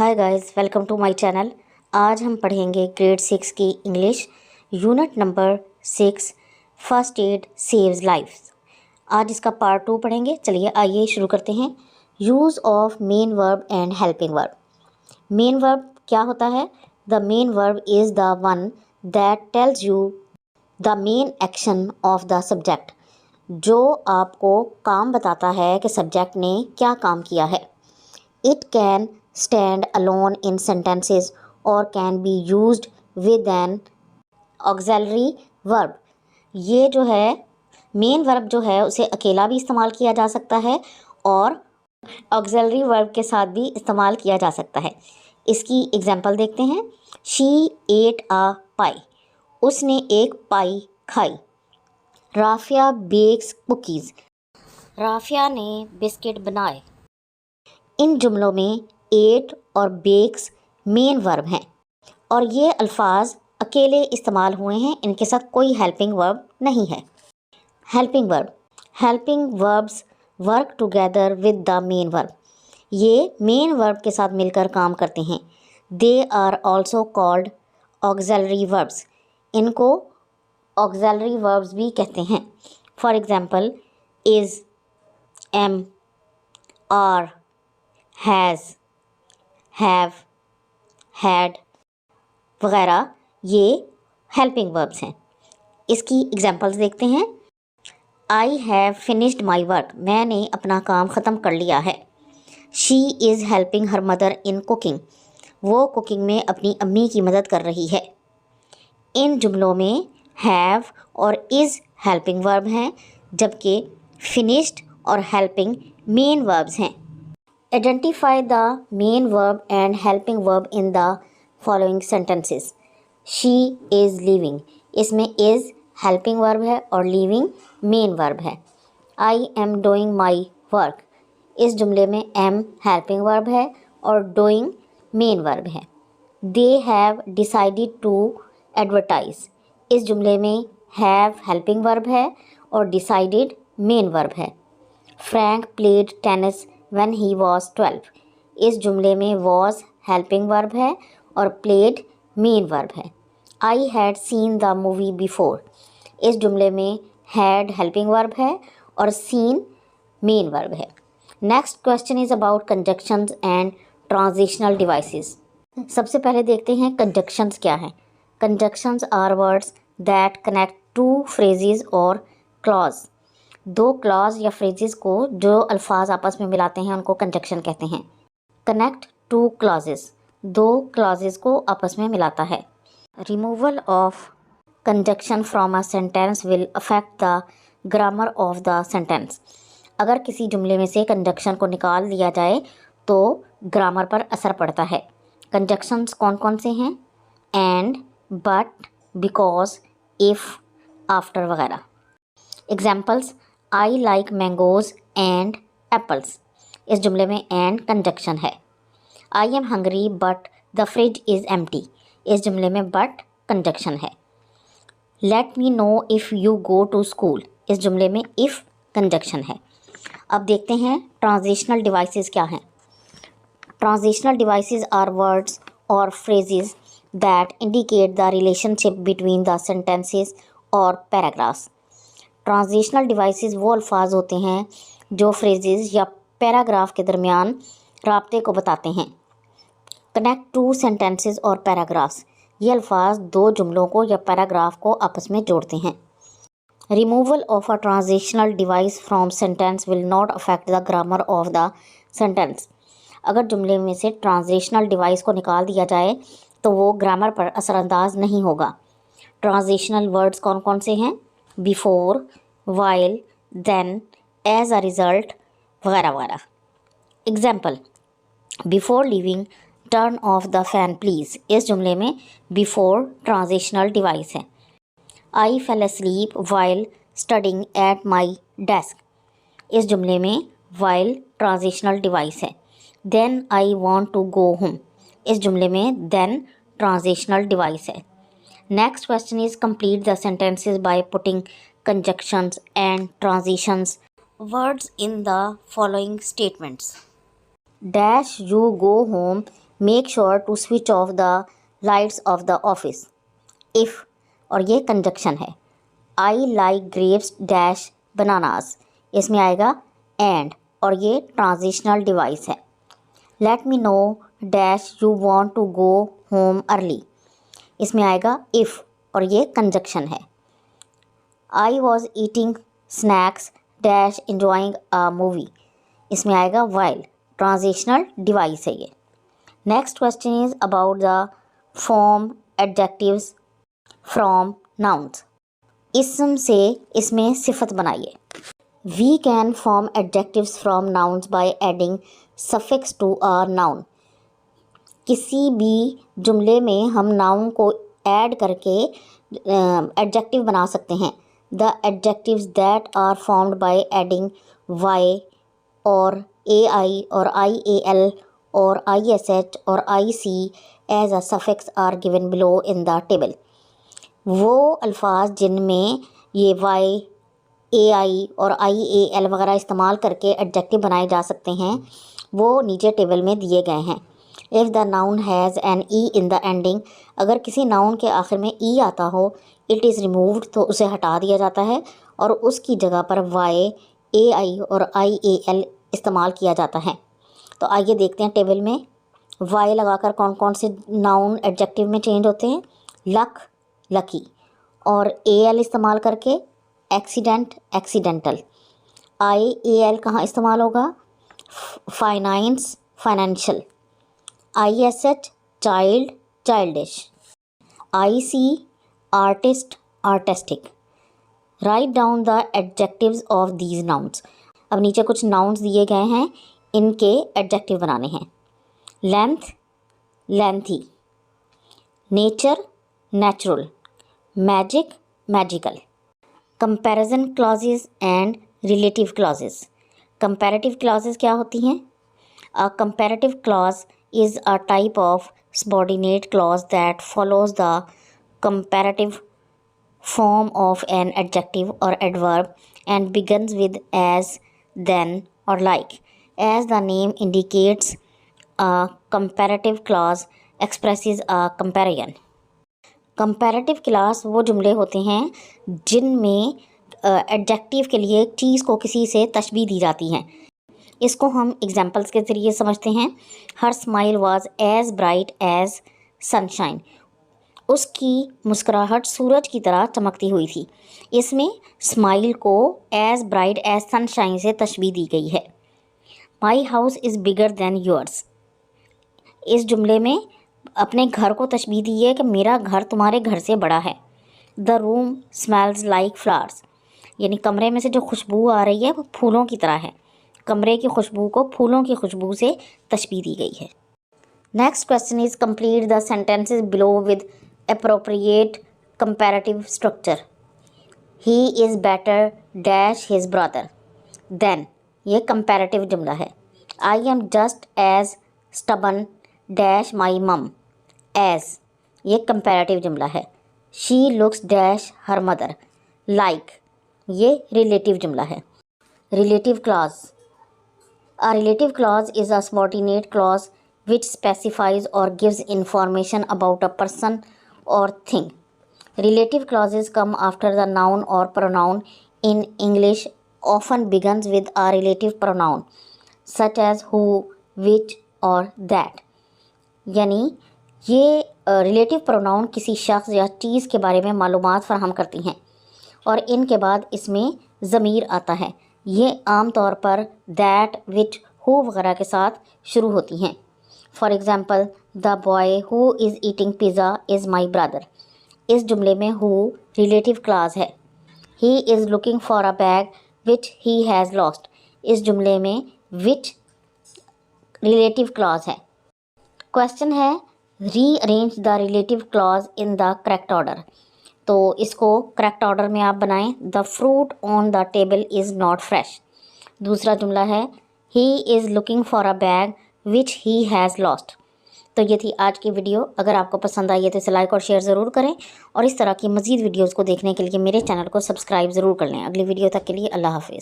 Hi guys, welcome to my channel. आज हम पढ़ेंगे ग्रेड 6 की English unit number 6 first aid saves lifes. आज इसका पार्ट 2 पढ़ेंगे। चलिए आइए शुरू करते हैं। Use of main verb and helping verb. Main verb क्या होता है? The main verb is the one that tells you the main action of the subject, जो आपको काम बताता है कि सब्जेक्ट ने क्या काम किया है। It can stand alone in sentences or can be used with an auxiliary verb। ये जो है मेन वर्ब जो है उसे अकेला भी इस्तेमाल किया जा सकता है और ऑक्सिलरी वर्ब के साथ भी इस्तेमाल किया जा सकता है। इसकी एग्जांपल देखते हैं। She ate a pie। उसने एक पाई खाई। Rafia bakes cookies. राफिया ने बिस्किट बनाए। इन जुमलों में एट और बेक्स मेन वर्ब हैं और ये अल्फाज अकेले इस्तेमाल हुए हैं, इनके साथ कोई हेल्पिंग वर्ब नहीं है। Helping verbs work together with the main verb. ये मेन वर्ब के साथ मिलकर काम करते हैं। They are also called auxiliary verbs. इनको ऑक्सिलरी वर्ब्स भी कहते हैं। For example is, am, are, has, have, had वगैरह ये हेल्पिंग वर्ब्स हैं। इसकी एग्जांपल्स देखते हैं। I have finished my work. मैंने अपना काम ख़त्म कर लिया है। She is helping her mother in cooking. वो कुकिंग में अपनी अम्मी की मदद कर रही है। इन जुमलों में हैव और इज़ हेल्पिंग वर्ब हैं, जबकि फिनिश्ड और हेल्पिंग मेन वर्ब्स हैं। Identify the main verb and helping verb in the following sentences. She is leaving। इसमें is helping verb है और leaving main verb है। I am doing my work। इस जुमले में am helping verb है और doing main verb है। They have decided to advertise। इस जुमले में have helping verb है और decided main verb है। Frank played tennis when he was 12। इस जुमले में was helping verb है और played main verb है। I had seen the movie before। इस जुमले में had helping verb है और seen main verb है। Next question is about conjunctions and transitional devices। सबसे पहले देखते हैं conjunctions क्या है। Conjunctions are words that connect two phrases or clause। दो क्लॉज या फ्रेजेस को जो अल्फाज आपस में मिलाते हैं उनको कंजक्शन कहते हैं। कनेक्ट टू क्लॉजेस, दो क्लॉजेस को आपस में मिलाता है। Removal of conjunction from a sentence will affect the grammar of the sentence. अगर किसी जुमले में से कंजक्शन को निकाल दिया जाए तो ग्रामर पर असर पड़ता है। कंजक्शंस कौन कौन से हैं? And, but, because, if, after वगैरह। Examples, I like mangoes and apples. इस जुमले में एंड कंजक्शन है। I am hungry but the fridge is empty. इस जुमले में बट कंजक्शन है। Let me know if you go to school. इस जुमले में इफ़ कंजक्शन है। अब देखते हैं ट्रांजिशनल डिवाइसेस क्या हैं। ट्रांजिशनल डिवाइसेस आर वर्ड्स और phrases that indicate the relationship between the sentences और पैराग्राफ्स। ट्रांजिशनल डिवाइसेस वो अल्फाज होते हैं जो फ्रेजेस या पैराग्राफ के दरमियान राब्ते को बताते हैं। कनेक्ट टू सेंटेंसेस और पैराग्राफ्स, ये अल्फाज दो जुमलों को या पैराग्राफ को आपस में जोड़ते हैं। Removal of a transitional device from sentence will not affect the grammar of the sentence. अगर जुमले में से ट्रांजिशनल डिवाइस को निकाल दिया जाए तो वो ग्रामर पर असरअंदाज नहीं होगा। ट्रांजिशनल वर्ड्स कौन कौन से हैं? Before, while, then, as a result वगैरह वगैरह। Example, before leaving turn off the fan please. इस जुमले में बिफोर ट्रांजिशनल डिवाइस है। I fell asleep while studying at my desk. इस जुमले में वाइल ट्रांजिशनल डिवाइस है। Then I want to go home. इस जुमले में देन ट्रांजिशनल डिवाइस है। Next question is complete the sentences by putting conjunctions and transitions words in the following statements. Dash you go home make sure to switch off the lights off the office. If और ये conjunction है। I like grapes dash bananas, इसमें आएगा and और ये transitional device है। Let me know dash you want to go home early, इसमें आएगा इफ़ और ये कंजक्शन है। I was eating snacks dash enjoying a movie, इसमें आएगा वाइल, ट्रांजिशनल डिवाइस है ये। Next question is about the form adjectives from nouns. इसम से इसमें सिफत बनाइए। We can form adjectives from nouns by adding suffix to a noun. किसी भी जुमले में हम नाउन को ऐड करके एडजेक्टिव बना सकते हैं। The adjectives that are formed by adding Y और ए आई और आई ए एल और आई एस एच और I C as a suffix are given below in the table. वो अल्फाज जिनमें ये वाई ए आई और आई ए एल वगैरह इस्तेमाल करके एडजेक्टिव बनाए जा सकते हैं वो नीचे टेबल में दिए गए हैं। If the noun has an E in the ending, अगर किसी नाउन के आखिर में ई आता हो, इट इज़ रिमूव्ड, तो उसे हटा दिया जाता है और उसकी जगह पर वाई ए आई और आई ए एल इस्तेमाल किया जाता है। तो आइए देखते हैं टेबल में वाई लगाकर कौन कौन से नाउन एडजेक्टिव में चेंज होते हैं। लक, लकी, और ए एल इस्तेमाल करके accident, accidental. I A L कहाँ इस्तेमाल होगा? Finance, financial. I S H child, childish. I C artist, artistic. Write down the adjectives of these nouns. अब नीचे कुछ नाउन्स दिए गए हैं, इनके एडजेक्टिव बनाने हैं। Length, lengthy. Nature, natural. Magic, magical. Comparison clauses and relative clauses. Comparative clauses क्या होती हैं? अ comparative clause is a type of subordinate clause that follows the comparative form of an adjective or adverb and begins with as, then or like. As the name indicates, a comparative clause expresses a comparison. comparative clause वो जुमले होते हैं जिनमें adjective के लिए एक चीज़ को किसी से तशबीह दी जाती है। इसको हम एग्जाम्पल्स के ज़रिए समझते हैं। Her smile was as bright as sunshine, उसकी मुस्कुराहट सूरज की तरह चमकती हुई थी। इसमें स्माइल को एज ब्राइट एज सनशाइन से तशबीह दी गई है। My house is bigger than yours, इस जुमले में अपने घर को तशबीह दी है कि मेरा घर तुम्हारे घर से बड़ा है। The room smells like flowers, यानी कमरे में से जो खुशबू आ रही है वो फूलों की तरह है। कमरे की खुशबू को फूलों की खुशबू से तशबीह दी गई है। Next question is complete the sentences below with appropriate comparative structure. He is better dash his brother then, ये comparative जुमला है। I am just as stubborn dash my mom as, ये comparative जुमला है। She looks dash her mother like, ये relative जुमला है। Relative clause, a relative clause is a subordinate clause which specifies or gives information about a person or thing. Relative clauses come after the noun or pronoun in English, often begins with a relative pronoun such as who, which or that. यानी ये relative pronoun किसी शख्स या चीज़ के बारे में मालूमात फराहम करती हैं और इनके बाद इसमें ज़मीर आता है। ये आम तौर पर दैट, विच, हु वगैरह के साथ शुरू होती हैं। For example, the boy who is eating pizza is my brother, इस जुमले में हु रिलेटिव क्लॉज है। He is looking for a bag which he has lost, इस जुमले में विच रिलेटिव क्लॉज है। क्वेश्चन है rearrange the relative clause in the correct order, तो इसको करेक्ट ऑर्डर में आप बनाएं। The fruit on the table is not fresh. दूसरा जुमला है he is looking for a bag which he has lost. तो ये थी आज की वीडियो। अगर आपको पसंद आई है तो इसे लाइक और शेयर ज़रूर करें और इस तरह की मज़ीद वीडियोज़ को देखने के लिए मेरे चैनल को सब्सक्राइब ज़रूर कर लें। अगली वीडियो तक के लिए अल्लाह हाफ़िज़।